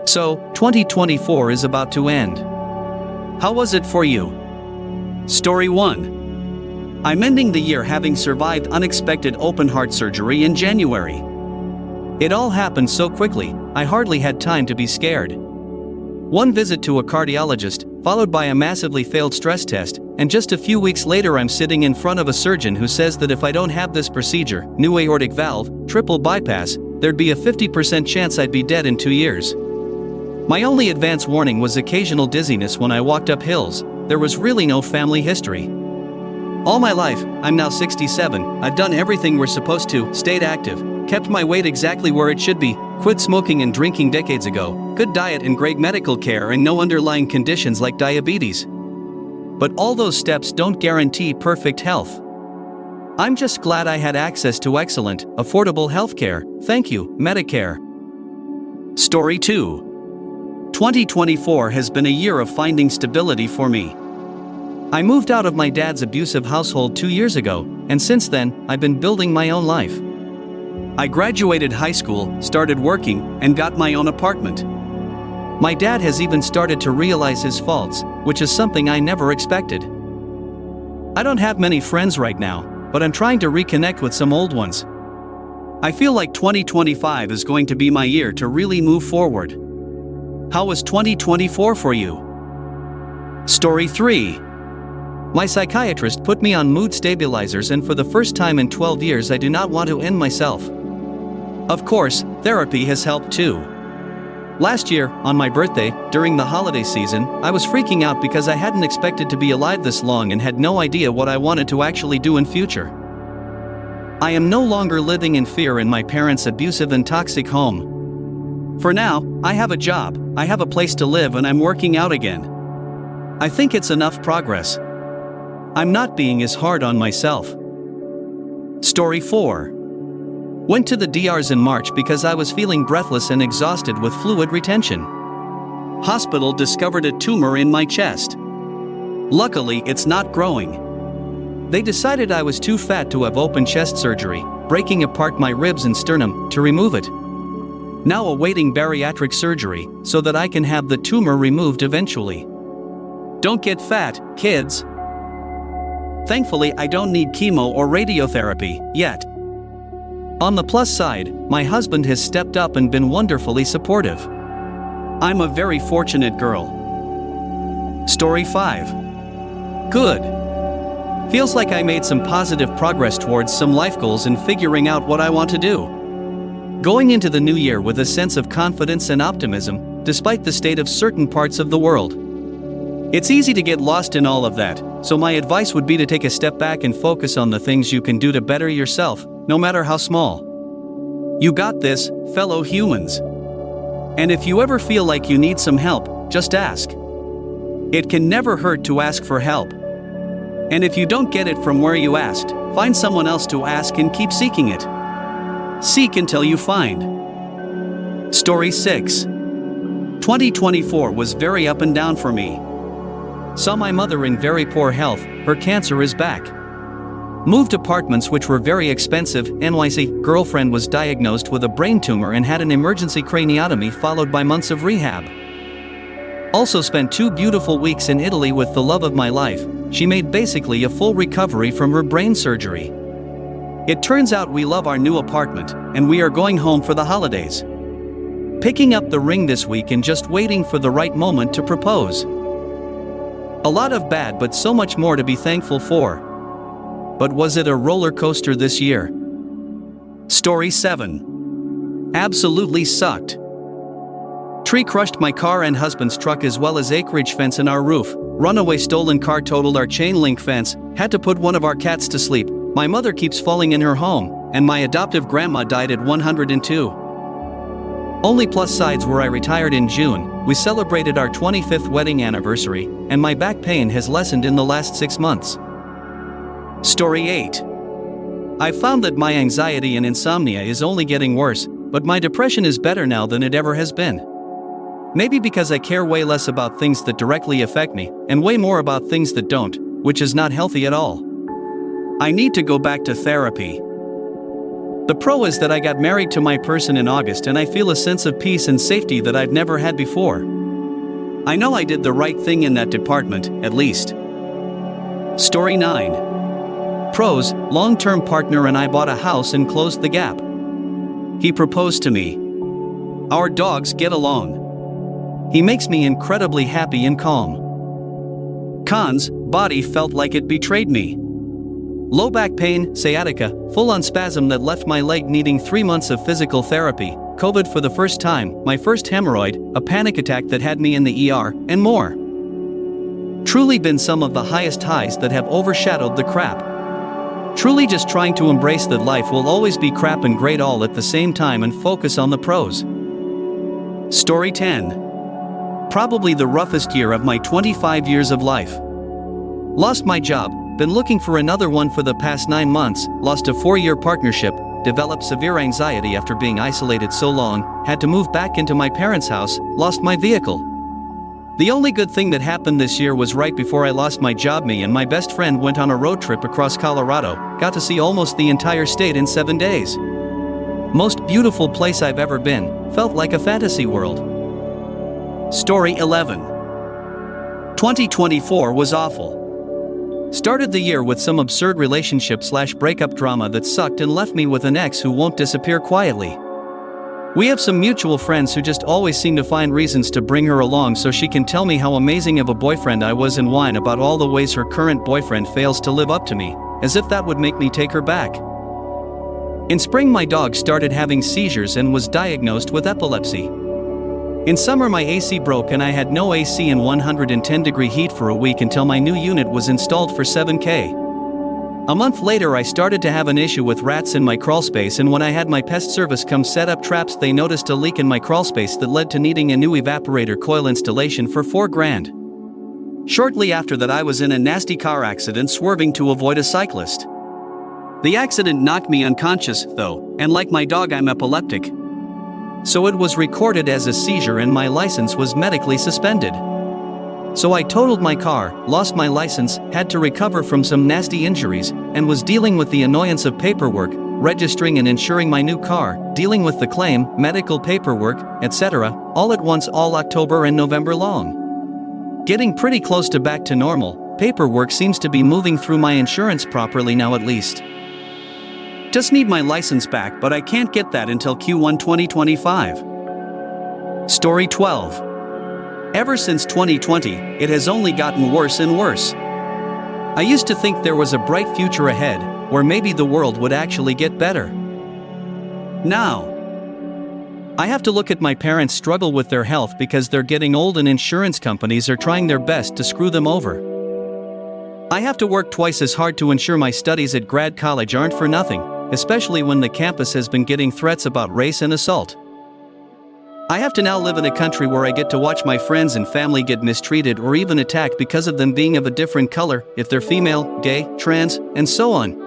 So, 2024 is about to end. How was it for you? Story 1. I'm ending the year having survived unexpected open heart surgery in January. It all happened so quickly, I hardly had time to be scared. One visit to a cardiologist, followed by a massively failed stress test, and just a few weeks later I'm sitting in front of a surgeon who says that if I don't have this procedure, new aortic valve, triple bypass, there'd be a 50% chance I'd be dead in 2 years. My only advance warning was occasional dizziness when I walked up hills. There was really no family history. All my life, I'm now 67, I've done everything we're supposed to, stayed active, kept my weight exactly where it should be, quit smoking and drinking decades ago, good diet and great medical care and no underlying conditions like diabetes. But all those steps don't guarantee perfect health. I'm just glad I had access to excellent, affordable healthcare. Thank you, Medicare. Story 2. 2024 has been a year of finding stability for me. I moved out of my dad's abusive household 2 years ago, and since then, I've been building my own life. I graduated high school, started working, and got my own apartment. My dad has even started to realize his faults, which is something I never expected. I don't have many friends right now, but I'm trying to reconnect with some old ones. I feel like 2025 is going to be my year to really move forward. How was 2024 for you? Story 3. My psychiatrist put me on mood stabilizers, and for the first time in 12 years I do not want to end myself. Of course, therapy has helped too. Last year, on my birthday, during the holiday season, I was freaking out because I hadn't expected to be alive this long and had no idea what I wanted to actually do in future. I am no longer living in fear in my parents' abusive and toxic home. For now, I have a job, I have a place to live, and I'm working out again. I think it's enough progress. I'm not being as hard on myself. Story 4. Went to the DRs in March because I was feeling breathless and exhausted with fluid retention. Hospital discovered a tumor in my chest. Luckily, it's not growing. They decided I was too fat to have open chest surgery, breaking apart my ribs and sternum, to remove it. Now awaiting bariatric surgery, so that I can have the tumor removed eventually. Don't get fat, kids. Thankfully, I don't need chemo or radiotherapy, yet. On the plus side, my husband has stepped up and been wonderfully supportive. I'm a very fortunate girl. Story 5. Good. Feels like I made some positive progress towards some life goals and figuring out what I want to do. Going into the new year with a sense of confidence and optimism, despite the state of certain parts of the world. It's easy to get lost in all of that, so my advice would be to take a step back and focus on the things you can do to better yourself, no matter how small. You got this, fellow humans. And if you ever feel like you need some help, just ask. It can never hurt to ask for help. And if you don't get it from where you asked, find someone else to ask and keep seeking it. Seek until you find. Story 6. 2024 was very up and down for me. Saw my mother in very poor health, her cancer is back. Moved apartments which were very expensive. NYC, girlfriend was diagnosed with a brain tumor and had an emergency craniotomy followed by months of rehab. Also spent 2 beautiful weeks in Italy with the love of my life. She made basically a full recovery from her brain surgery. It turns out we love our new apartment, and we are going home for the holidays. Picking up the ring this week and just waiting for the right moment to propose. A lot of bad but so much more to be thankful for. But was it a roller coaster this year? Story 7. Absolutely sucked. Tree crushed my car and husband's truck as well as acreage fence in our roof. Runaway stolen car totaled our chain link fence. Had to put one of our cats to sleep. My mother keeps falling in her home, and my adoptive grandma died at 102. Only plus sides were I retired in June, we celebrated our 25th wedding anniversary, and my back pain has lessened in the last 6 months. Story 8. I've found that my anxiety and insomnia is only getting worse, but my depression is better now than it ever has been. Maybe because I care way less about things that directly affect me, and way more about things that don't, which is not healthy at all. I need to go back to therapy. The pro is that I got married to my person in August and I feel a sense of peace and safety that I've never had before. I know I did the right thing in that department, at least. Story 9. Pros, long-term partner and I bought a house and closed the gap. He proposed to me. Our dogs get along. He makes me incredibly happy and calm. Cons, body felt like it betrayed me. Low back pain, sciatica, full-on spasm that left my leg needing 3 months of physical therapy, COVID for the first time, my first hemorrhoid, a panic attack that had me in the ER, and more. Truly been some of the highest highs that have overshadowed the crap. Truly just trying to embrace that life will always be crap and great all at the same time and focus on the pros. Story 10. Probably the roughest year of my 25 years of life. Lost my job, been looking for another one for the past 9 months, lost a 4-year partnership, developed severe anxiety after being isolated so long, had to move back into my parents' house, lost my vehicle. The only good thing that happened this year was right before I lost my job, me and my best friend went on a road trip across Colorado, got to see almost the entire state in 7 days. Most beautiful place I've ever been, felt like a fantasy world. Story 11. 2024 was awful. Started the year with some absurd relationship/breakup drama that sucked and left me with an ex who won't disappear quietly. We have some mutual friends who just always seem to find reasons to bring her along so she can tell me how amazing of a boyfriend I was and whine about all the ways her current boyfriend fails to live up to me, as if that would make me take her back. In spring my dog started having seizures and was diagnosed with epilepsy. In summer my AC broke and I had no AC in 110-degree heat for a week until my new unit was installed for $7,000. A month later I started to have an issue with rats in my crawlspace, and when I had my pest service come set up traps they noticed a leak in my crawlspace that led to needing a new evaporator coil installation for $4,000. Shortly after that I was in a nasty car accident swerving to avoid a cyclist. The accident knocked me unconscious, though, and like my dog I'm epileptic. So it was recorded as a seizure and my license was medically suspended. So I totaled my car, lost my license, had to recover from some nasty injuries, and was dealing with the annoyance of paperwork, registering and insuring my new car, dealing with the claim, medical paperwork, etc., all at once all October and November long. Getting pretty close to back to normal, paperwork seems to be moving through my insurance properly now at least. Just need my license back, but I can't get that until Q1 2025. Story 12. Ever since 2020, it has only gotten worse and worse. I used to think there was a bright future ahead, where maybe the world would actually get better. Now, I have to look at my parents struggle with their health because they're getting old and insurance companies are trying their best to screw them over. I have to work twice as hard to ensure my studies at grad college aren't for nothing, especially when the campus has been getting threats about race and assault. I have to now live in a country where I get to watch my friends and family get mistreated or even attacked because of them being of a different color, if they're female, gay, trans, and so on.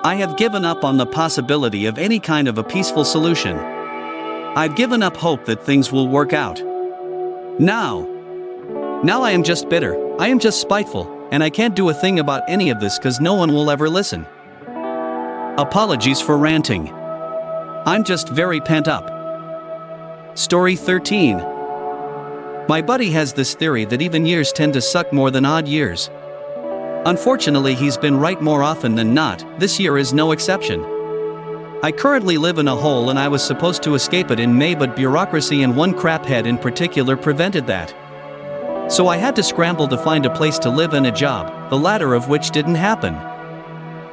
I have given up on the possibility of any kind of a peaceful solution. I've given up hope that things will work out. Now I am just bitter, I am just spiteful, and I can't do a thing about any of this because no one will ever listen. Apologies for ranting. I'm just very pent up. Story 13. My buddy has this theory that even years tend to suck more than odd years. Unfortunately, he's been right more often than not. This year is no exception. I currently live in a hole and I was supposed to escape it in May, but bureaucracy and one craphead in particular prevented that. So I had to scramble to find a place to live and a job, the latter of which didn't happen.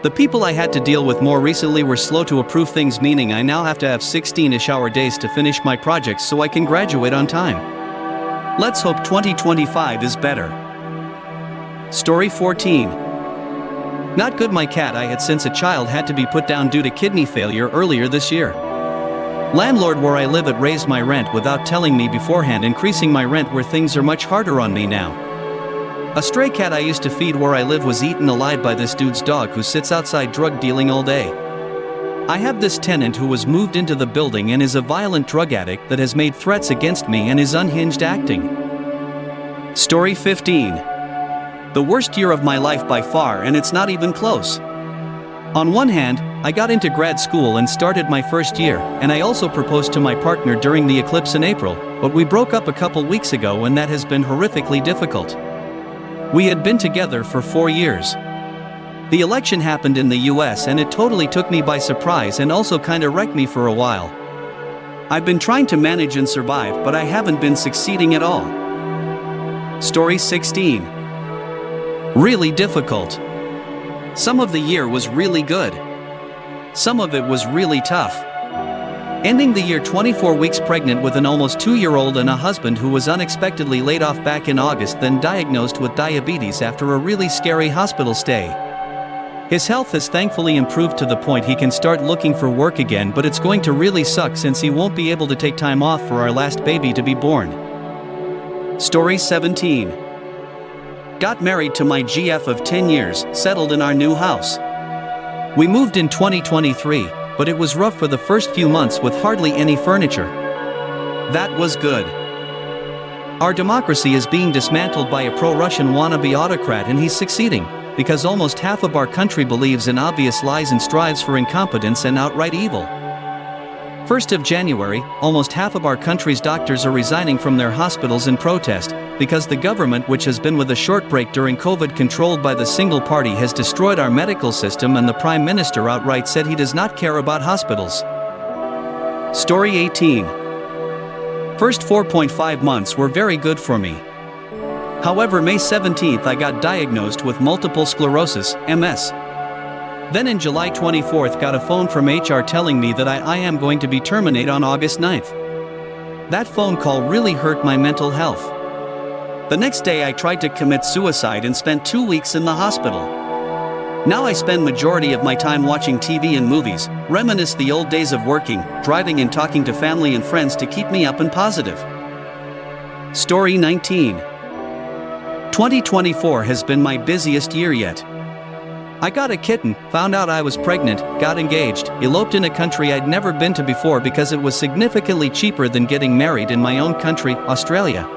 The people I had to deal with more recently were slow to approve things, meaning I now have to have 16-ish hour days to finish my projects so I can graduate on time. Let's hope 2025 is better. Story 14. Not good. My cat I had since a child had to be put down due to kidney failure earlier this year. Landlord where I live at raised my rent without telling me beforehand, increasing my rent where things are much harder on me now. A stray cat I used to feed where I live was eaten alive by this dude's dog who sits outside drug dealing all day. I have this tenant who was moved into the building and is a violent drug addict that has made threats against me and is unhinged acting. Story 15. The worst year of my life by far, and it's not even close. On one hand, I got into grad school and started my first year, and I also proposed to my partner during the eclipse in April, but we broke up a couple weeks ago and that has been horrifically difficult. We had been together for 4 years. The election happened in the US and it totally took me by surprise and also kinda wrecked me for a while. I've been trying to manage and survive, but I haven't been succeeding at all. Story 16. Really difficult. Some of the year was really good. Some of it was really tough. Ending the year 24 weeks pregnant with an almost 2-year-old and a husband who was unexpectedly laid off back in August, then diagnosed with diabetes after a really scary hospital stay. His health has thankfully improved to the point he can start looking for work again, but it's going to really suck since he won't be able to take time off for our last baby to be born. Story 17. Got married to my GF of 10 years, settled in our new house. We moved in 2023, but it was rough for the first few months with hardly any furniture. That was good. Our democracy is being dismantled by a pro-Russian wannabe autocrat, and he's succeeding, because almost half of our country believes in obvious lies and strives for incompetence and outright evil. 1st of January, almost half of our country's doctors are resigning from their hospitals in protest, because the government, which has been with a short break during COVID controlled by the single party, has destroyed our medical system, and the Prime Minister outright said he does not care about hospitals. Story 18. First 4.5 months were very good for me. However, May 17th I got diagnosed with multiple sclerosis, MS. Then in July 24th got a phone from HR telling me that I am going to be terminated on August 9th. That phone call really hurt my mental health. The next day I tried to commit suicide and spent 2 weeks in the hospital. Now I spend majority of my time watching TV and movies, reminisce the old days of working, driving and talking to family and friends to keep me up and positive. Story 19. 2024 has been my busiest year yet. I got a kitten, found out I was pregnant, got engaged, eloped in a country I'd never been to before because it was significantly cheaper than getting married in my own country, Australia.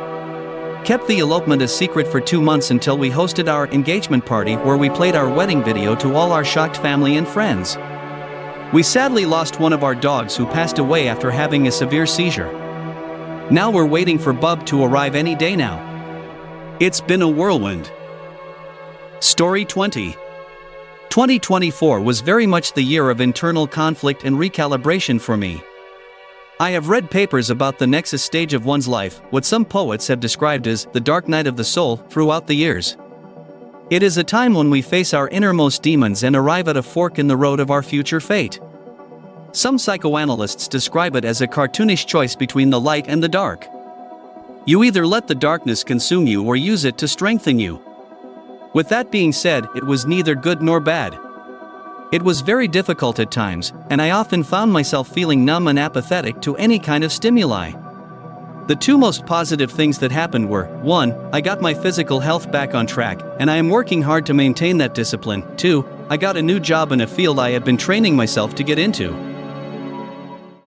Kept the elopement a secret for 2 months until we hosted our engagement party, where we played our wedding video to all our shocked family and friends. We sadly lost one of our dogs who passed away after having a severe seizure. Now we're waiting for Bub to arrive any day now. It's been a whirlwind. Story 20. 2024 was very much the year of internal conflict and recalibration for me. I have read papers about the nexus stage of one's life, what some poets have described as the dark night of the soul, throughout the years. It is a time when we face our innermost demons and arrive at a fork in the road of our future fate. Some psychoanalysts describe it as a cartoonish choice between the light and the dark. You either let the darkness consume you or use it to strengthen you. With that being said, it was neither good nor bad. It was very difficult at times, and I often found myself feeling numb and apathetic to any kind of stimuli. The 2 most positive things that happened were, 1, I got my physical health back on track, and I am working hard to maintain that discipline. 2, I got a new job in a field I had been training myself to get into.